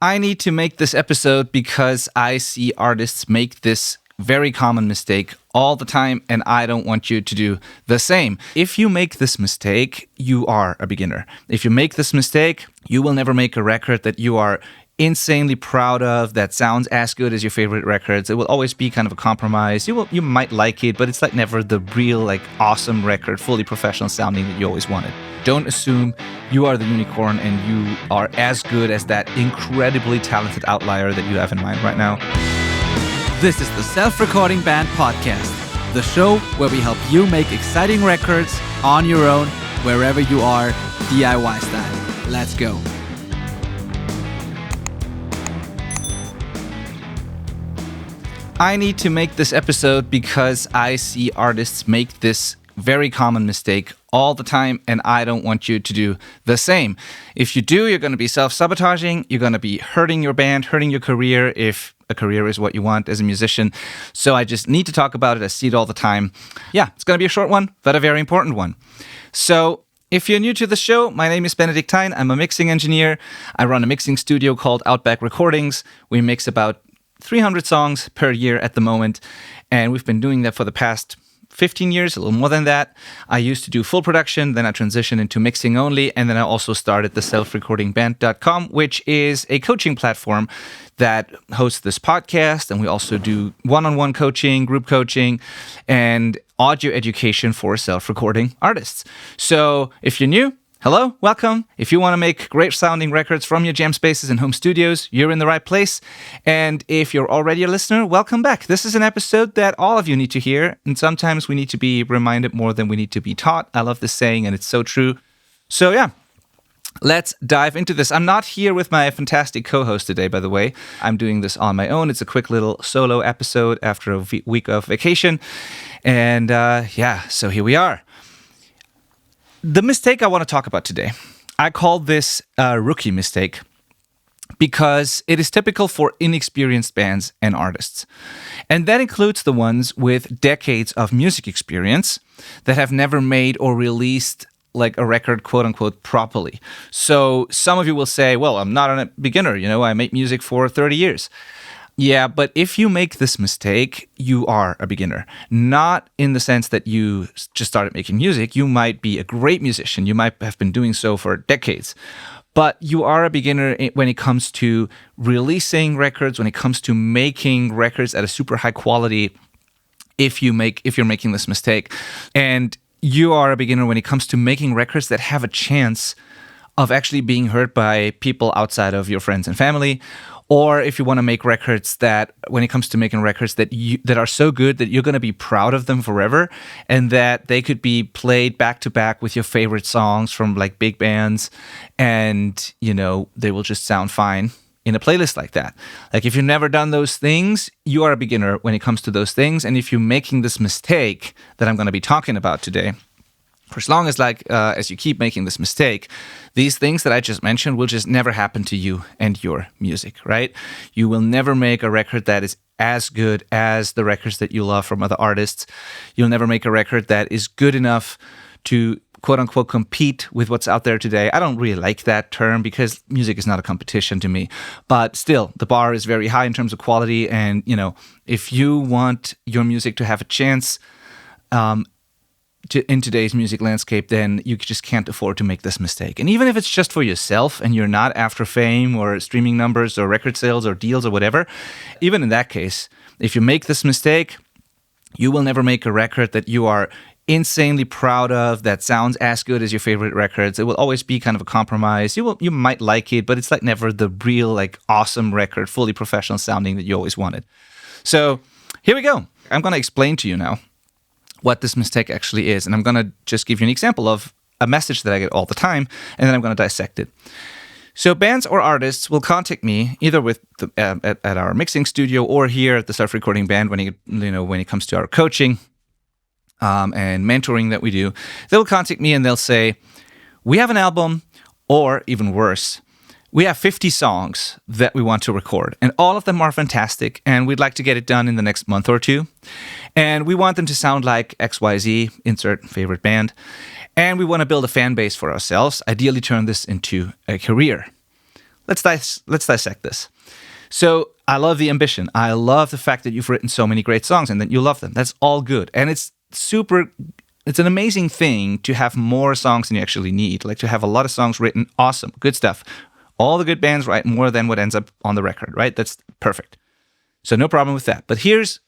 I need to make this episode because I see artists make this very common mistake all the time, and I don't want you to do the same. If you make this mistake, you are a beginner. If you make this mistake, you will never make a record that you are insanely proud of, that sounds as good as your favorite records. It will always be kind of a compromise. You might like it, but it's like never the real, like, awesome record, fully professional sounding that you always wanted. Don't assume you are the unicorn and you are as good as that incredibly talented outlier that you have in mind right now. This is the Self-Recording Band Podcast, the show where we help you make exciting records on your own, wherever you are, DIY style. Let's go. I need to make this episode because I see artists make this very common mistake all the time, and I don't want you to do the same. If you do, you're going to be self-sabotaging, you're going to be hurting your band, hurting your career, if a career is what you want as a musician. So I just need to talk about it. I see it all the time. Yeah, it's going to be a short one, but a very important one. So if you're new to the show, my name is Benediktine. I'm a mixing engineer. I run a mixing studio called Outback Recordings. We mix about 300 songs per year at the moment, and we've been doing that for the past 15 years, a little more than that. I used to do full production, then I transitioned into mixing only, and then I also started the selfrecordingband.com, which is a coaching platform that hosts this podcast, and we also do one-on-one coaching, group coaching, and audio education for self-recording artists. So if you're new, hello, welcome. If you want to make great sounding records from your jam spaces and home studios, you're in the right place. And if you're already a listener, welcome back. This is an episode that all of you need to hear, and sometimes we need to be reminded more than we need to be taught. I love this saying, and it's so true. So yeah, let's dive into this. I'm not here with my fantastic co-host today, by the way. I'm doing this on my own. It's a quick little solo episode after a week of vacation. And so here we are. The mistake I want to talk about today, I call this a rookie mistake because it is typical for inexperienced bands and artists. And that includes the ones with decades of music experience that have never made or released like a record, quote unquote, properly. So some of you will say, well, I'm not a beginner, I make music for 30 years. Yeah, but if you make this mistake, you are a beginner. Not in the sense that you just started making music. You might be a great musician. You might have been doing so for decades. But you are a beginner when it comes to releasing records, when it comes to making records at a super high quality, if you're making this mistake. And you are a beginner when it comes to making records that have a chance of actually being heard by people outside of your friends and family. Or if you want to make records that, when it comes to making records that are so good that you're going to be proud of them forever, and that they could be played back to back with your favorite songs from like big bands, and they will just sound fine in a playlist like that. Like if you've never done those things, you are a beginner when it comes to those things. And if you're making this mistake that I'm going to be talking about today, for as long as as you keep making this mistake, these things that I just mentioned will just never happen to you and your music, right? You will never make a record that is as good as the records that you love from other artists. You'll never make a record that is good enough to, quote unquote, compete with what's out there today. I don't really like that term because music is not a competition to me. But still, the bar is very high in terms of quality. And, if you want your music to have a chance, in today's music landscape, then you just can't afford to make this mistake. And even if it's just for yourself and you're not after fame or streaming numbers or record sales or deals or whatever, even in that case, if you make this mistake, you will never make a record that you are insanely proud of, that sounds as good as your favorite records. It will always be kind of a compromise. You might like it, but it's like never the real, like, awesome record, fully professional sounding that you always wanted. So here we go. I'm going to explain to you now what this mistake actually is. And I'm going to just give you an example of a message that I get all the time, and then I'm going to dissect it. So bands or artists will contact me either with at our mixing studio or here at the Self-Recording Band when it comes to our coaching and mentoring that we do. They'll contact me and they'll say, we have an album, or even worse, we have 50 songs that we want to record, and all of them are fantastic, and we'd like to get it done in the next month or two. And we want them to sound like XYZ, insert favorite band. And we want to build a fan base for ourselves, ideally turn this into a career. let's dissect this. So I love the ambition. I love the fact that you've written so many great songs and that you love them. That's all good. And it's an amazing thing to have more songs than you actually need. Like to have a lot of songs written, awesome, good stuff. All the good bands write more than what ends up on the record, right? That's perfect. So no problem with that. But here's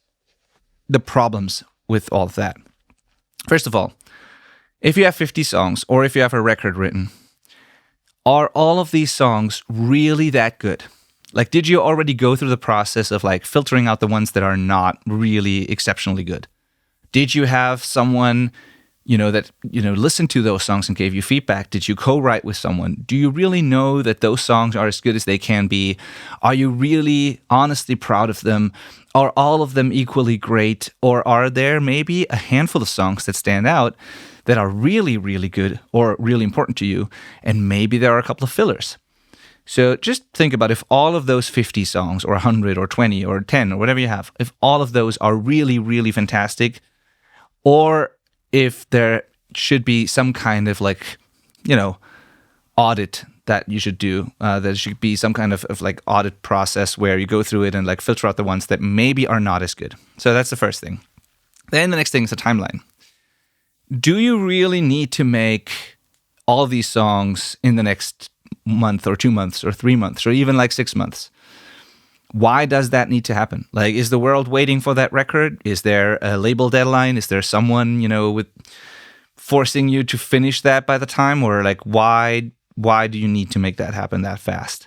the problems with all of that. First of all, if you have 50 songs or if you have a record written, are all of these songs really that good? Like, did you already go through the process of like filtering out the ones that are not really exceptionally good? Did you have someone, that, listened to those songs and gave you feedback? Did you co-write with someone? Do you really know that those songs are as good as they can be? Are you really honestly proud of them? Are all of them equally great? Or are there maybe a handful of songs that stand out that are really, really good or really important to you? And maybe there are a couple of fillers. So just think about if all of those 50 songs or 100 or 20 or 10 or whatever you have, if all of those are really, really fantastic, or if there should be some kind of audit that you should do. There should be some kind of audit process where you go through it and filter out the ones that maybe are not as good. So that's the first thing. Then the next thing is the timeline. Do you really need to make all of these songs in the next month or 2 months or 3 months or even 6 months? Why does that need to happen? Is the world waiting for that record? Is there a label deadline? Is there someone, with forcing you to finish that by the time? Or why do you need to make that happen that fast?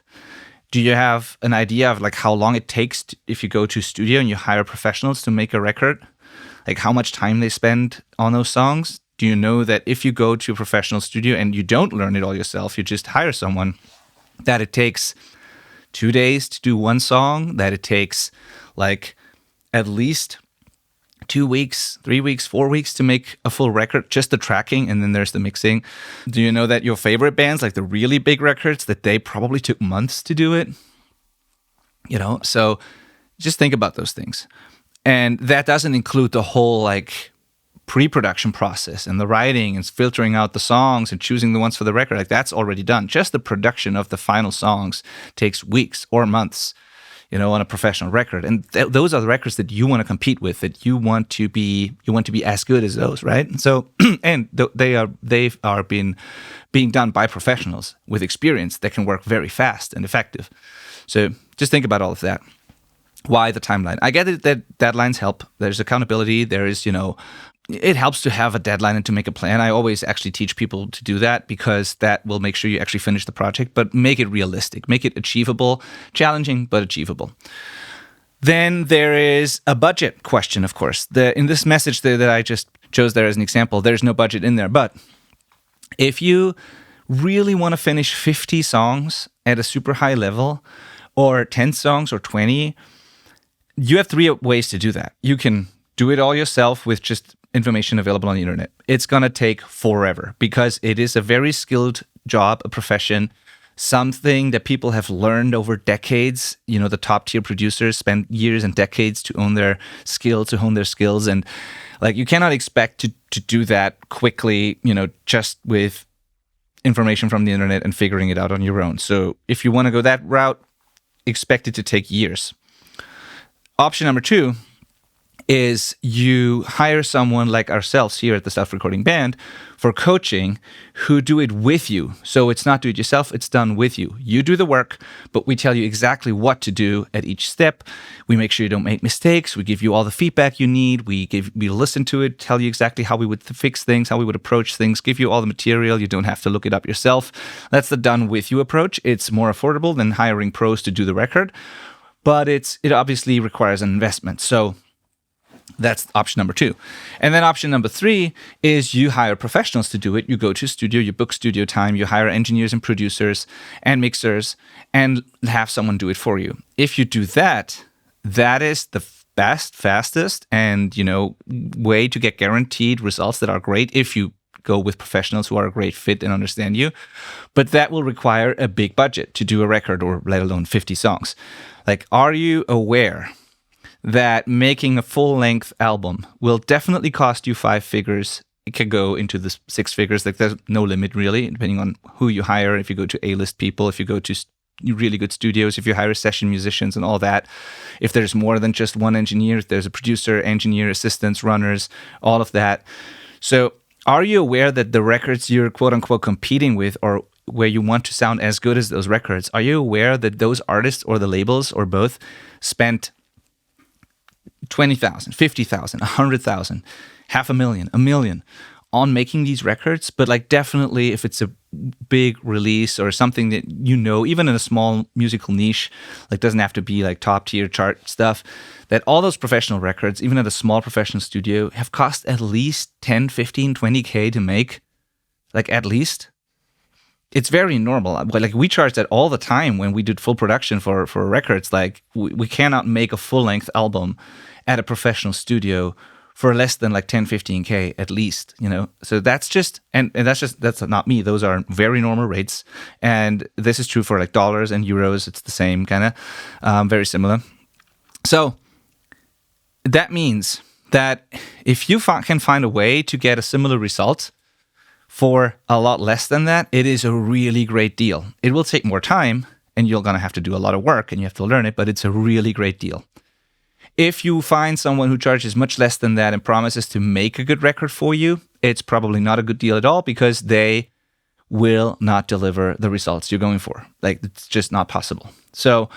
Do you have an idea of how long it takes if you go to a studio and you hire professionals to make a record? How much time they spend on those songs? Do you know that if you go to a professional studio and you don't learn it all yourself, you just hire someone, that it takes 2 days to do one song, that it takes at least 2 weeks, 3 weeks, 4 weeks to make a full record, just the tracking, and then there's the mixing? Do you know that your favorite bands, the really big records, that they probably took months to do it? So just think about those things. And that doesn't include the whole pre-production process and the writing and filtering out the songs and choosing the ones for the record. That's already done. Just the production of the final songs takes weeks or months, on a professional record. And those are the records that you want to compete with, that you want to be as good as those, right? So, and they are being done by professionals with experience that can work very fast and effective. So just think about all of that. Why the timeline? I get it that deadlines help. There's accountability. There is, it helps to have a deadline and to make a plan. I always actually teach people to do that because that will make sure you actually finish the project, but make it realistic, make it achievable, challenging, but achievable. Then there is a budget question, of course. In this message that I just chose there as an example, there's no budget in there. But if you really want to finish 50 songs at a super high level, or 10 songs or 20, you have 3 ways to do that. You can do it all yourself with just information available on the internet. It's going to take forever because it is a very skilled job, a profession, something that people have learned over decades. The top tier producers spend years and decades to hone their skills. And you cannot expect to do that quickly, just with information from the internet and figuring it out on your own. So if you want to go that route, expect it to take years. Option number 2 is you hire someone like ourselves here at the Self-Recording Band for coaching who do it with you. So it's not do it yourself, it's done with you. You do the work, but we tell you exactly what to do at each step. We make sure you don't make mistakes. We give you all the feedback you need. We listen to it, tell you exactly how we would fix things, how we would approach things, give you all the material. You don't have to look it up yourself. That's the done with you approach. It's more affordable than hiring pros to do the record, but it obviously requires an investment. So that's option number 2. And then option number 3 is you hire professionals to do it. You go to a studio, you book studio time, you hire engineers and producers and mixers and have someone do it for you. If you do that, that is the best, fastest, and way to get guaranteed results that are great if you go with professionals who are a great fit and understand you. But that will require a big budget to do a record, or let alone 50 songs. Are you aware that making a full-length album will definitely cost you 5 figures? It can go into the 6 figures. There's no limit, really, depending on who you hire. If you go to A-list people, if you go to really good studios, if you hire session musicians and all that, if there's more than just one engineer, if there's a producer, engineer, assistants, runners, all of that. So are you aware that the records you're quote unquote competing with, or where you want to sound as good as those records, are you aware that those artists or the labels or both spent 20,000, 50,000, 100,000, 500,000, a million on making these records? But like, definitely if it's a big release or something that, you know, even in a small musical niche, like doesn't have to be like top tier chart stuff, that all those professional records, even at a small professional studio, have cost at least 10, 15, 20K to make. Like, at least. It's very normal. But like, we charge that all the time when we did full production for records. Like, we cannot make a full length album at a professional studio for less than like 10, 15K at least, you know? So that's just, and that's not me. Those are very normal rates. And this is true for like dollars and euros. It's the same kind of, very similar. So that means that if you can find a way to get a similar result for a lot less than that, it is a really great deal. It will take more time and you're going to have to do a lot of work and you have to learn it, but it's a really great deal. If you find someone who charges much less than that and promises to make a good record for you, it's probably not a good deal at all, because they will not deliver the results you're going for. Like, it's just not possible. So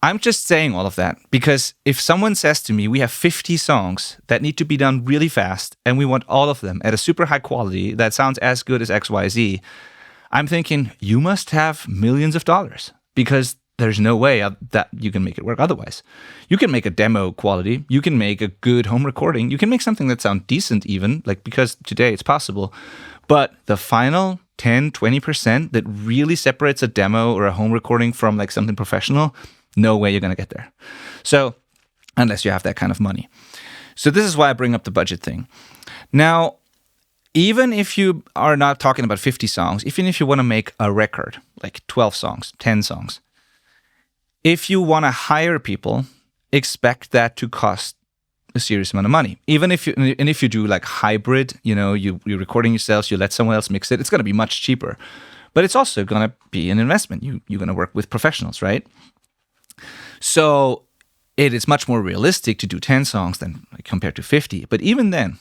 I'm just saying all of that because if someone says to me, we have 50 songs that need to be done really fast and we want all of them at a super high quality that sounds as good as XYZ, I'm thinking, you must have millions of dollars, because there's no way that you can make it work otherwise. You can make a demo quality. You can make a good home recording. You can make something that sounds decent even, like, because today it's possible. But the final 10, 20% that really separates a demo or a home recording from like something professional, no way you're going to get there. So unless you have that kind of money. So this is why I bring up the budget thing. Now, even if you are not talking about 50 songs, even if you want to make a record, like 12 songs, 10 songs, if you want to hire people, expect that to cost a serious amount of money. Even if you do like hybrid, you know, you're recording yourselves, you let someone else mix it, it's going to be much cheaper. But it's also going to be an investment. You're going to work with professionals, right? So it is much more realistic to do 10 songs than compared to 50. But even then,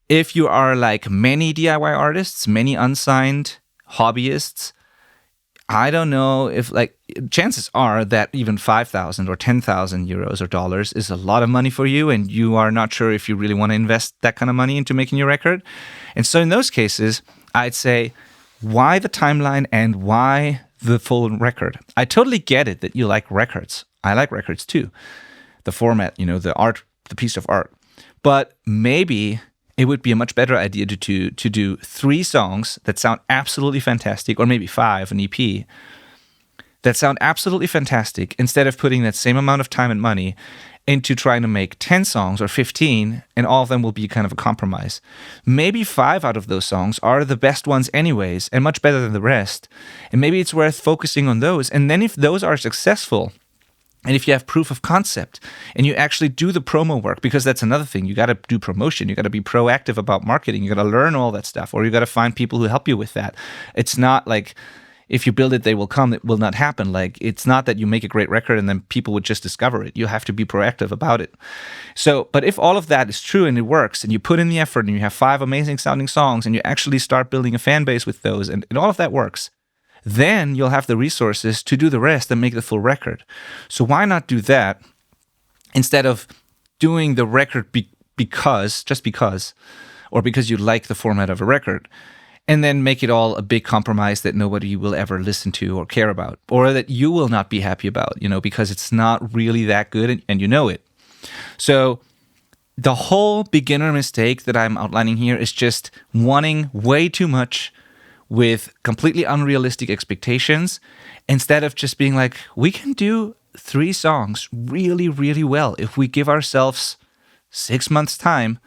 if you are like many DIY artists, many unsigned hobbyists, I don't know if, like, chances are that even 5,000 or 10,000 euros or dollars is a lot of money for you, and you are not sure if you really want to invest that kind of money into making your record. And so in those cases, I'd say, why the timeline and why the full record? I totally get it that you like records. I like records too. The format, you know, the art, the piece of art. But maybe it would be a much better idea to do 3 songs that sound absolutely fantastic, or maybe 5, an EP, that sound absolutely fantastic, instead of putting that same amount of time and money into trying to make 10 songs or 15, and all of them will be kind of a compromise. Maybe 5 out of those songs are the best ones anyways, and much better than the rest, and maybe it's worth focusing on those. And then if those are successful, and if you have proof of concept and you actually do the promo work, because that's another thing, you got to do promotion, you got to be proactive about marketing, you got to learn all that stuff, or you got to find people who help you with that. It's not like if you build it, they will come. It will not happen. Like, it's not that you make a great record and then people would just discover it. You have to be proactive about it. So, but if all of that is true and it works, and you put in the effort and you have 5 amazing sounding songs and you actually start building a fan base with those, and all of that works, then you'll have the resources to do the rest and make the full record. So why not do that instead of doing the record just because, or because you like the format of a record, and then make it all a big compromise that nobody will ever listen to or care about, or that you will not be happy about, you know, because it's not really that good and you know it. So the whole beginner mistake that I'm outlining here is just wanting way too much with completely unrealistic expectations, instead of just being like, we can do 3 songs really, really well if we give ourselves 6 months time,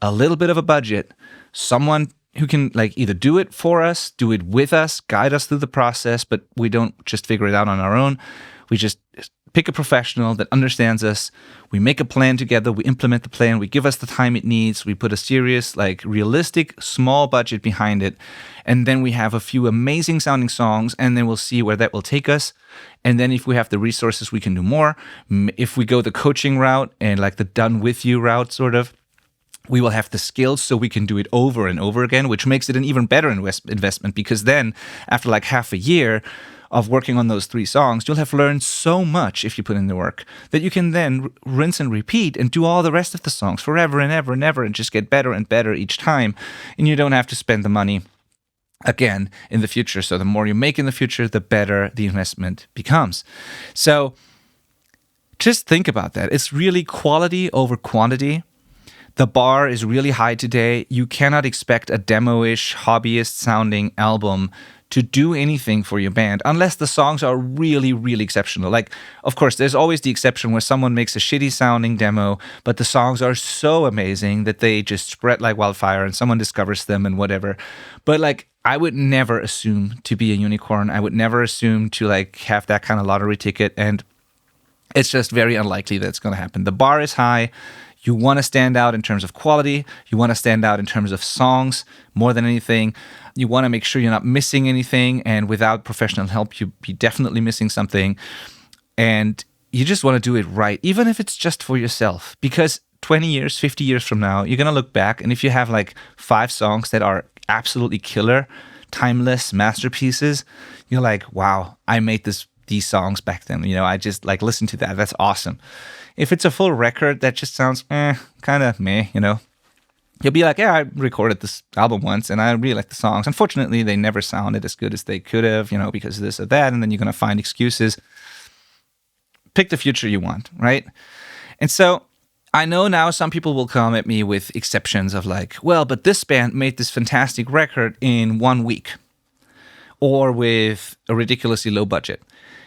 a little bit of a budget, someone who can like either do it for us, do it with us, guide us through the process, but we don't just figure it out on our own. We just pick a professional that understands us. We make a plan together. We implement the plan. We give us the time it needs. We put a serious, like realistic, small budget behind it. And then we have a few amazing sounding songs, and then we'll see where that will take us. And then if we have the resources, we can do more. If we go the coaching route and like the done with you route, sort of, we will have the skills so we can do it over and over again, which makes it an even better investment, because then after like half a year of working on those 3 songs, you'll have learned so much if you put in the work that you can then rinse and repeat and do all the rest of the songs forever and ever and ever and just get better and better each time. And you don't have to spend the money again in the future. So the more you make in the future, the better the investment becomes. So just think about that. It's really quality over quantity. The bar is really high today. You cannot expect a demo-ish, hobbyist-sounding album to do anything for your band unless the songs are really, really exceptional. Like, of course, there's always the exception where someone makes a shitty-sounding demo, but the songs are so amazing that they just spread like wildfire and someone discovers them and whatever. But, like, I would never assume to be a unicorn. I would never assume to, like, have that kind of lottery ticket, and it's just very unlikely that it's going to happen. The bar is high. You want to stand out in terms of quality. You want to stand out in terms of songs more than anything. You want to make sure you're not missing anything. And without professional help, you'd be definitely missing something. And you just want to do it right, even if it's just for yourself. Because 20 years, 50 years from now, you're going to look back. And if you have like 5 songs that are absolutely killer, timeless masterpieces, you're like, wow, I made these songs back then. You know, I just like listened to that. That's awesome. If it's a full record that just sounds kind of meh, you know, you'll be like, yeah, I recorded this album once and I really like the songs. Unfortunately, they never sounded as good as they could have, you know, because of this or that. And then you're going to find excuses. Pick the future you want, right? And so I know now some people will come at me with exceptions of like, well, but this band made this fantastic record in 1 week or with a ridiculously low budget.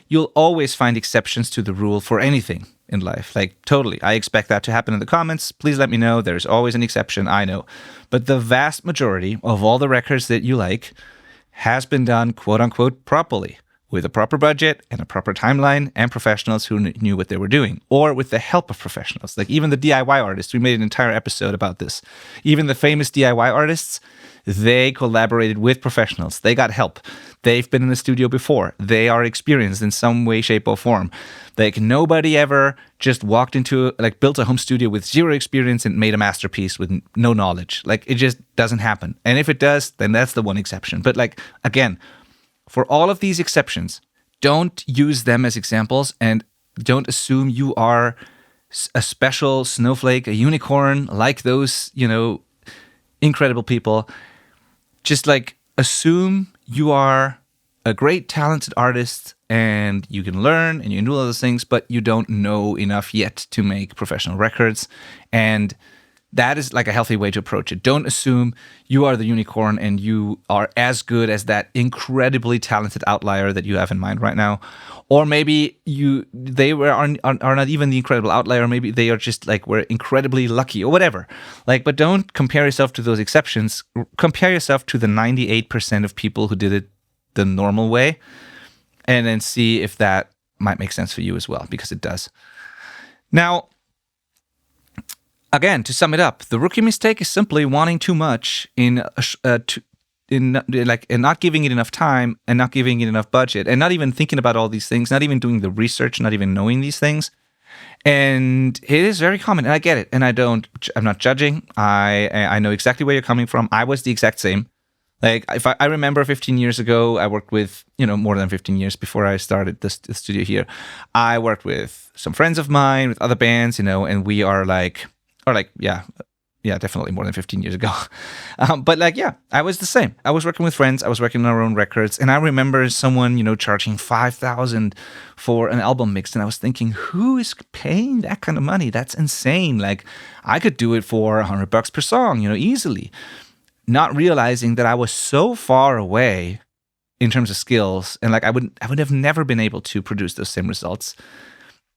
You'll always find exceptions to the rule for anything in life. Like, totally. I expect that to happen in the comments. Please let me know. There's always an exception. I know. But the vast majority of all the records that you like has been done, quote unquote, properly, with a proper budget and a proper timeline and professionals who knew what they were doing, or with the help of professionals. Like even the DIY artists, we made an entire episode about this. Even the famous DIY artists, they collaborated with professionals. They got help. They've been in the studio before. They are experienced in some way, shape, or form. Like nobody ever just walked into, like built a home studio with 0 experience and made a masterpiece with no knowledge. Like it just doesn't happen. And if it does, then that's the one exception. But like, again, for all of these exceptions, don't use them as examples and don't assume you are a special snowflake, a unicorn, like those, you know, incredible people. Just like assume you are a great talented artist and you can learn and you can do all those things, but you don't know enough yet to make professional records. And that is like a healthy way to approach it. Don't assume you are the unicorn and you are as good as that incredibly talented outlier that you have in mind right now. Or maybe they are not even the incredible outlier. Maybe they are just like were incredibly lucky or whatever. Like, but don't compare yourself to those exceptions. Compare yourself to the 98% of people who did it the normal way, and then see if that might make sense for you as well, because it does. Now, again, to sum it up, the rookie mistake is simply wanting too much in not giving it enough time and not giving it enough budget and not even thinking about all these things, not even doing the research, not even knowing these things. And it is very common, and I get it. And I'm not judging. I know exactly where you're coming from. I was the exact same. Like if I remember 15 years ago, I worked with, more than 15 years before I started the studio here. I worked with some friends of mine, with other bands, and we are definitely more than 15 years ago. But I was the same. I was working with friends. I was working on our own records. And I remember someone, charging $5,000 for an album mix. And I was thinking, who is paying that kind of money? That's insane. Like I could do it for $100 per song, easily. Not realizing that I was so far away in terms of skills. And I would have never been able to produce those same results.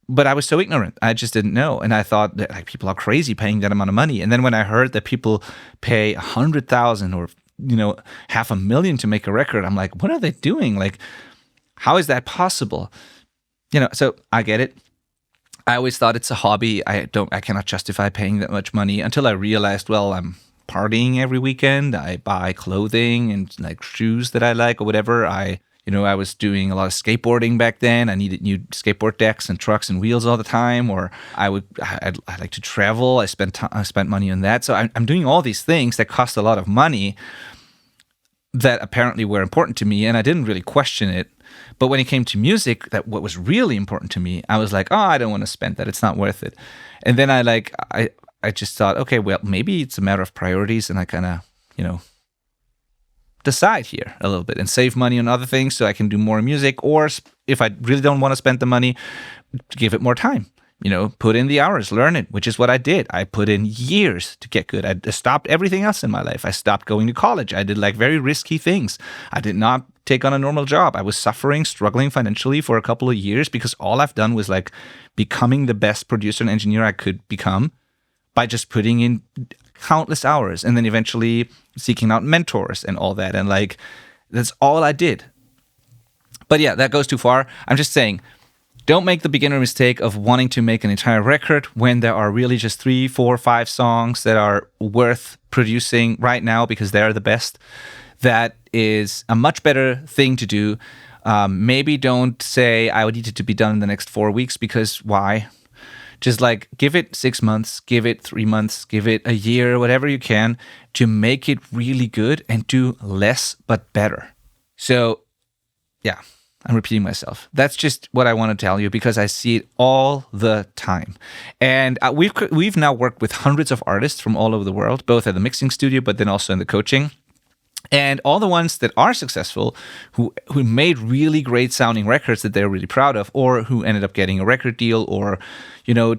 But I was so ignorant. I just didn't know. And I thought that people are crazy paying that amount of money. And then when I heard that people pay $100,000 or, $500,000 to make a record, I'm like, what are they doing? Like, how is that possible? So I get it. I always thought it's a hobby. I cannot justify paying that much money until I realized, well, I'm partying every weekend. I buy clothing and like shoes that I like or whatever. I was doing a lot of skateboarding back then. I needed new skateboard decks and trucks and wheels all the time. Or I like to travel. I spent money on that. So I'm doing all these things that cost a lot of money that apparently were important to me, and I didn't really question it. But when it came to music, what was really important to me, I was like, oh, I don't want to spend that. It's not worth it. And then I just thought, okay, well, maybe it's a matter of priorities, and I kind of, decide here a little bit and save money on other things so I can do more music. Or if I really don't want to spend the money, give it more time. Put in the hours, learn it, which is what I did. I put in years to get good. I stopped everything else in my life. I stopped going to college. I did like very risky things. I did not take on a normal job. I was struggling financially for a couple of years because all I've done was like becoming the best producer and engineer I could become by just putting in countless hours and then eventually seeking out mentors and all that. And like, that's all I did. But yeah, that goes too far. I'm just saying, don't make the beginner mistake of wanting to make an entire record when there are really just 3, 4, 5 songs that are worth producing right now because they're the best. That is a much better thing to do. Maybe don't say, I would need it to be done in the next 4 weeks, because why? Just like give it 6 months, give it 3 months, give it a year, whatever you can to make it really good and do less but better. So yeah, I'm repeating myself. That's just what I want to tell you because I see it all the time. And we've now worked with hundreds of artists from all over the world, both at the mixing studio, but then also in the coaching. And all the ones that are successful, who made really great sounding records that they're really proud of, or who ended up getting a record deal or,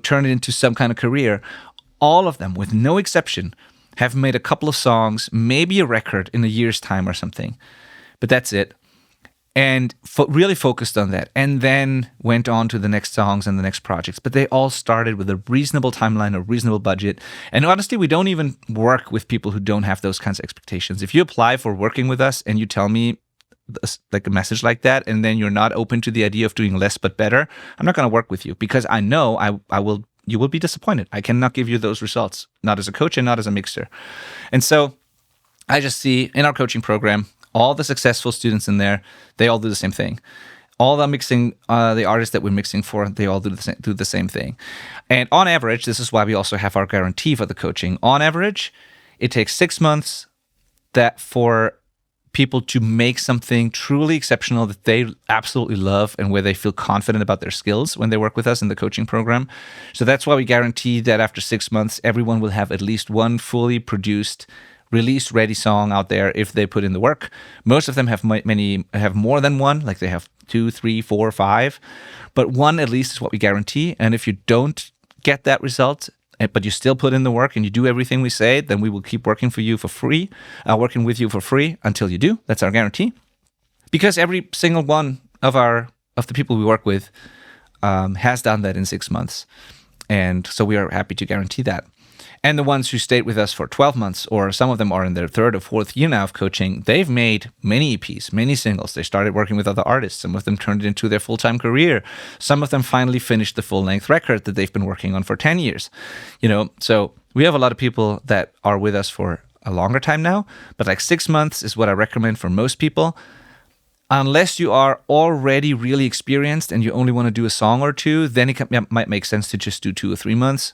turned it into some kind of career, all of them, with no exception, have made a couple of songs, maybe a record in a year's time or something. But that's it. And really focused on that, and then went on to the next songs and the next projects. But they all started with a reasonable timeline, a reasonable budget. And honestly, we don't even work with people who don't have those kinds of expectations. If you apply for working with us and you tell me like a message like that, and then you're not open to the idea of doing less but better, I'm not going to work with you because I know you will be disappointed. I cannot give you those results, not as a coach and not as a mixer. And so I just see in our coaching program, all the successful students in there, they all do the same thing. All the mixing, the artists that we're mixing for, they all do the same thing. And on average, this is why we also have our guarantee for the coaching. On average, it takes 6 months for people to make something truly exceptional that they absolutely love and where they feel confident about their skills when they work with us in the coaching program. So that's why we guarantee that after 6 months, everyone will have at least one fully produced release-ready song out there if they put in the work. Most of them have more than one, like they have 2, 3, 4, 5. But one at least is what we guarantee. And if you don't get that result, but you still put in the work and you do everything we say, then we will keep working with you for free until you do. That's our guarantee. Because every single one of the people we work with has done that in 6 months. And so we are happy to guarantee that. And the ones who stayed with us for 12 months, or some of them are in their 3rd or 4th year now of coaching, they've made many EPs, many singles. They started working with other artists. Some of them turned it into their full-time career. Some of them finally finished the full-length record that they've been working on for 10 years. So we have a lot of people that are with us for a longer time now, but like 6 months is what I recommend for most people. Unless you are already really experienced and you only want to do a song or two, then it might make sense to just do 2 or 3 months.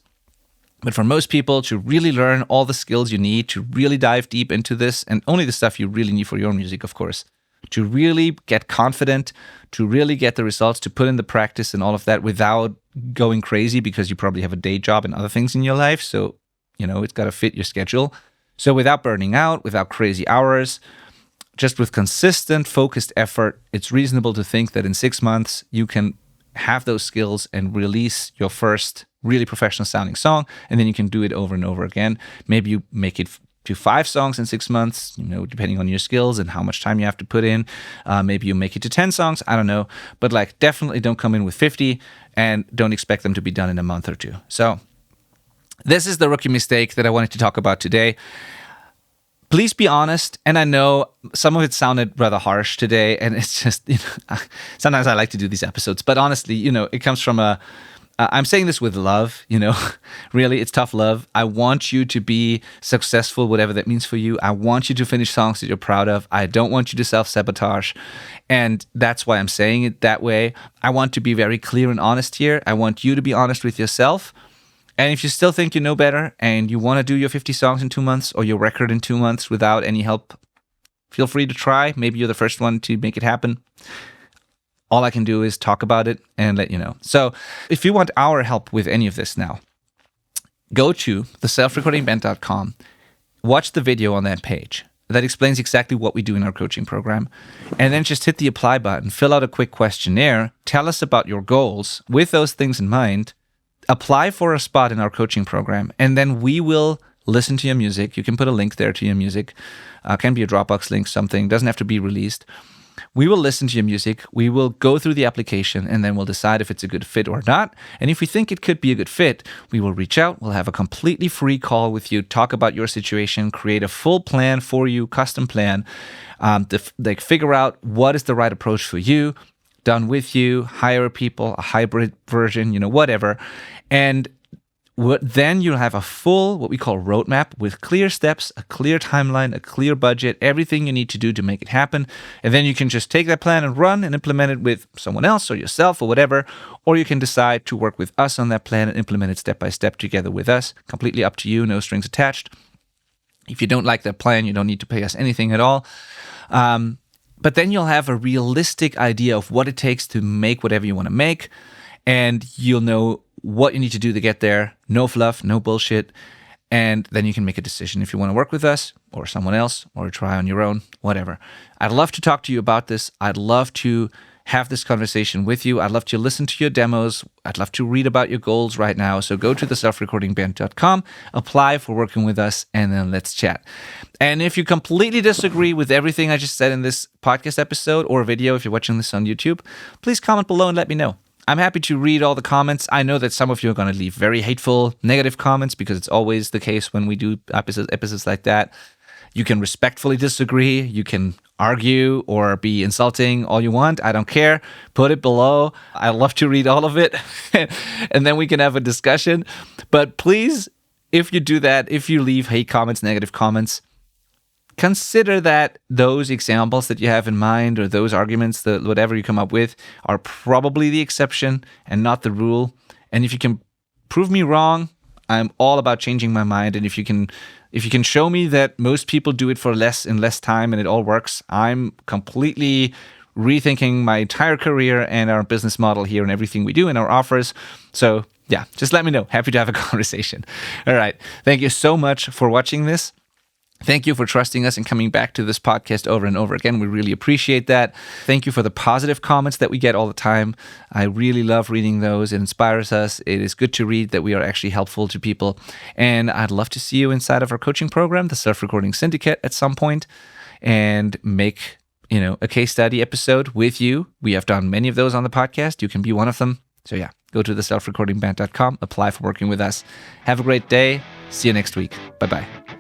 But for most people, to really learn all the skills you need, to really dive deep into this, and only the stuff you really need for your music, of course, to really get confident, to really get the results, to put in the practice and all of that without going crazy because you probably have a day job and other things in your life. So, it's got to fit your schedule. So without burning out, without crazy hours, just with consistent, focused effort, it's reasonable to think that in 6 months, you can have those skills and release your first really professional sounding song, and then you can do it over and over again. Maybe you make it to 5 songs in 6 months, depending on your skills and how much time you have to put in. Maybe you make it to 10 songs, I don't know. But definitely don't come in with 50 and don't expect them to be done in a month or 2. So this is the rookie mistake that I wanted to talk about today. please be honest. And I know some of it sounded rather harsh today, and it's just, sometimes I like to do these episodes, but honestly, it comes from I'm saying this with love, really, it's tough love. I want you to be successful, whatever that means for you. I want you to finish songs that you're proud of. I don't want you to self-sabotage. And that's why I'm saying it that way. I want to be very clear and honest here. I want you to be honest with yourself. And if you still think you know better and you want to do your 50 songs in 2 months or your record in 2 months without any help, feel free to try. Maybe you're the first one to make it happen. All I can do is talk about it and let you know. So if you want our help with any of this now, go to theselfrecordingband.com, watch the video on that page that explains exactly what we do in our coaching program, and then just hit the apply button, fill out a quick questionnaire, tell us about your goals with those things in mind, apply for a spot in our coaching program, and then we will listen to your music. You can put a link there to your music. Can be a Dropbox link, something. Doesn't have to be released. We will listen to your music. We will go through the application, and then we'll decide if it's a good fit or not. And if we think it could be a good fit, we will reach out. We'll have a completely free call with you, talk about your situation, create a full plan for you, custom plan, figure out what is the right approach for you, done with you, hire people, a hybrid version, whatever. And then you'll have a full, what we call roadmap with clear steps, a clear timeline, a clear budget, everything you need to do to make it happen. And then you can just take that plan and run and implement it with someone else or yourself or whatever. Or you can decide to work with us on that plan and implement it step by step together with us. Completely up to you, no strings attached. If you don't like that plan, you don't need to pay us anything at all. But then you'll have a realistic idea of what it takes to make whatever you want to make. And you'll know what you need to do to get there. No fluff, no bullshit. And then you can make a decision if you want to work with us or someone else or try on your own, whatever. I'd love to talk to you about this. I'd love to have this conversation with you. I'd love to listen to your demos. I'd love to read about your goals right now. So go to theselfrecordingband.com, apply for working with us, and then let's chat. And if you completely disagree with everything I just said in this podcast episode or video, if you're watching this on YouTube, please comment below and let me know. I'm happy to read all the comments. I know that some of you are going to leave very hateful, negative comments because it's always the case when we do episodes like that. You can respectfully disagree. You can argue or be insulting all you want. I don't care. Put it below. I love to read all of it. And then we can have a discussion. But please, if you do that, if you leave hate comments, negative comments, consider that those examples that you have in mind or those arguments, that whatever you come up with, are probably the exception and not the rule. And if you can prove me wrong, I'm all about changing my mind. And if you can show me that most people do it for less in less time and it all works, I'm completely rethinking my entire career and our business model here and everything we do and our offers. So yeah, just let me know. Happy to have a conversation. All right. Thank you so much for watching this. Thank you for trusting us and coming back to this podcast over and over again. We really appreciate that. Thank you for the positive comments that we get all the time. I really love reading those. It inspires us. It is good to read that we are actually helpful to people. And I'd love to see you inside of our coaching program, the Self-Recording Syndicate, at some point, and make, a case study episode with you. We have done many of those on the podcast. You can be one of them. So yeah, go to theselfrecordingband.com, apply for working with us. Have a great day. See you next week. Bye-bye.